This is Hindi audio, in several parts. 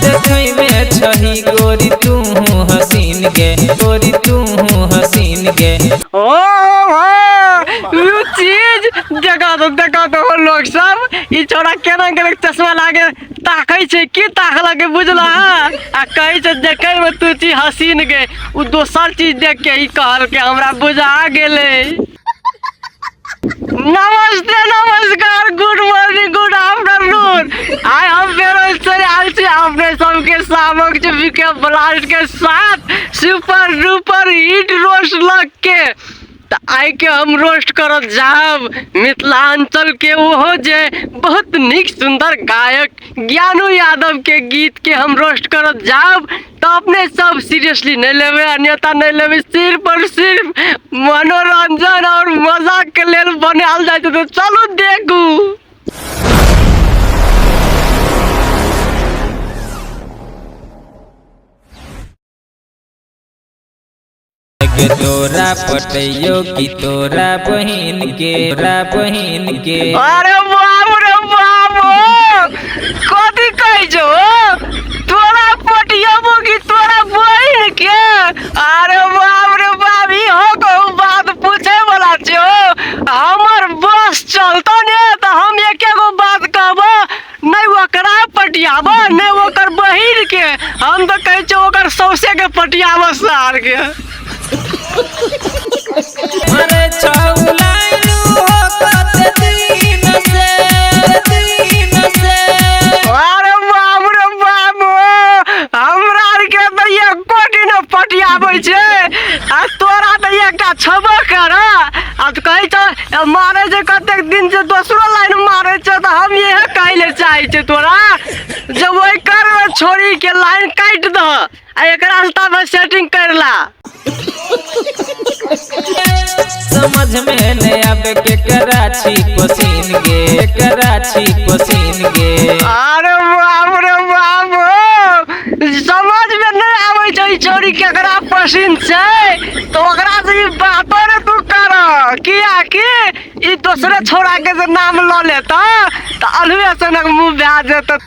देखई में छही गोरी तू हसीन गे, गोरी तू हसीन गे। ओ चीज देखा तो लोग सब ई छोड़ा केना के चश्मा लागे ताकै छै की ताकला के बुझला आ कहै छै देखै में तू छी हसीन गे उ दोसर चीज देख के ई कहल के हमरा बुझा गेले। नमस्ते नमस्कार गुड मॉर्निंग गुड आफ्टरनून। आई हम बेरोजगार आल छी अपने सबके सामक के ब्लास्ट के साथ सुपर डुपर हिट रोस्ट लग के आई के हम रोस्ट करत जाब मिथिलांचल के ओहो जे बहुत निक सुंदर गायक ज्ञानू यादव के गीत के हम रोस्ट करत जाब। तो अपने सब सीरियसली नहीं लेवे, अन्यथा नहीं लेवे, सिर्फ और सिर्फ मनोरंजन और मजाक के लेल बनाल जाए। तो चलो देखू। तोरा पटैयो की तोरा बहिन के, तोरा बहिन के। अरे बाप रे बाप कथी कहै छो तोरा पटियाबो की तोरा बहिन के। अरे बाप रे बाप ई हो कहू बात पूछे वाला छो। हमर बस चलतो ने तो हम एकेगो बात कहबो नहीं ओकरा पटियाबो नहीं ओकर बहिन के। हम तो कहै छो ओकर सौसे के पटियाबो सार के। अरे छौलाइनु हो कत दिन से, दिन से। अरे बाप रे बाप हमरा आर के त ये कोटी न पटियाबै छै आ तोरा त एकटा छबो कर आ त कहै छ मारे जे कतेक दिन से दोसरो लाइन मारे छ त हम यही कहले चाहै छै तोरा जब ओइ कर छोरी के लाइन काट द आ एक रास्ता में सेटिंग कर ला। समझ में नहीं आवे के कराची पसीन गे, कराची पसीन गे। अरे बाप रे बाप समझ में नहीं आवे छै छोरी केकरा पसंद छै तो ओकरा से बातो रे तू कर किया कि ई दूसरे छोरा के जे नाम ल लेता त अलवे सनक मुंह भा जेत।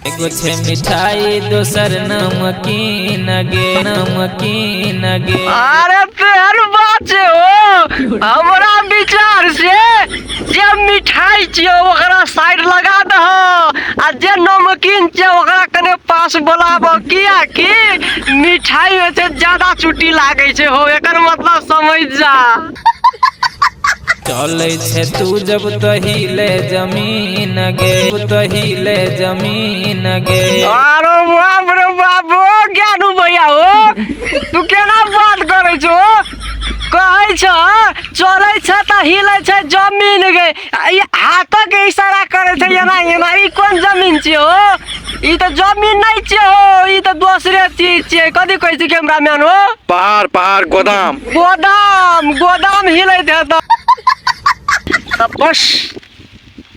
एगो छे मिठाई दोसर नमकीन गे, नमकीन गे। अरे तेर बात छै हो हमरा विचार से जे मिठाई छै ओकरा साइड लगा दह आ जे नमकीन छै ओकरा कने पास बोलाब किया कि मिठाई में से ज्यादा चुटी लागे छै हो एकर मतलब समझ जा। चले छे तू जब तहिले जमीन गे, तहिले जमीन गे। अरे बाप रे बाप ज्ञानू भैया हो तू केना बात करे छो कहै छ चले छ त हिले छ जमीन गे ई हाथ के इशारा करे छ एना एना ई कोन जमीन छै हो ई त जमीन नहीं छै हो ई त दूसरे चीज छै। कथि कहै छी कैमरामैन हो पहाड़ पहाड़ गोदाम गोदाम गोदाम हिले दे त बस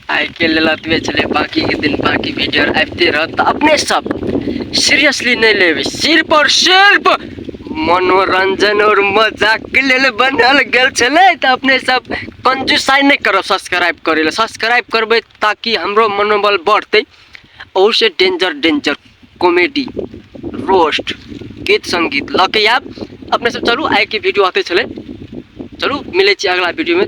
आई के लेल अतबे चले बाकी के दिन बाकी वीडियो आते रहत अपने सब सीरियसली नहीं लेवे सिर्फ और सिर्फ मनोरंजन और मजाक के लिए बनल गेल चले तो अपने सब कंजूसाई नहीं करब सब्सक्राइब करे सब्सक्राइब करबे ताकि हमरो मनोबल बढ़ते और से डेंजर डेंजर कॉमेडी रोस्ट गीत संगीत लके आप अपने सब चलू आए के वीडियो आते चले चलू मिले छी अगला वीडियो में।